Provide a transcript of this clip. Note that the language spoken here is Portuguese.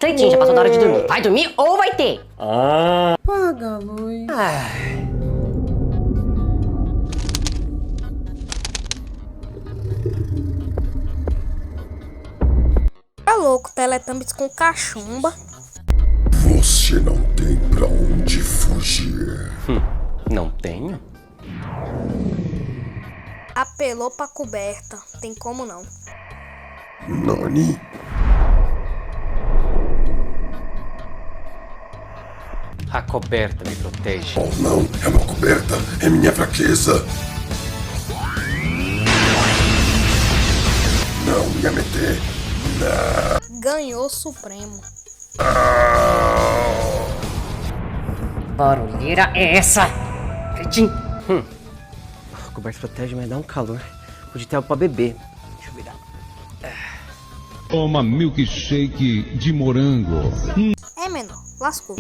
Cleitinho, já passou da hora de dormir. Vai dormir ou vai ter? Apaga a luz. Tá louco, Teletubbies com cachumba. Você não tem pra onde fugir. Não tenho. Apelou pra coberta, tem como não. Nani? A coberta me protege. Oh não, é uma coberta, é minha fraqueza. Não ia meter. Ganhou Supremo. Barulheira é essa? Cleitinho. A coberta protege, mas dá um calor. Podia ter algo pra beber. Deixa eu virar. Toma milkshake de morango. É menor, lascou.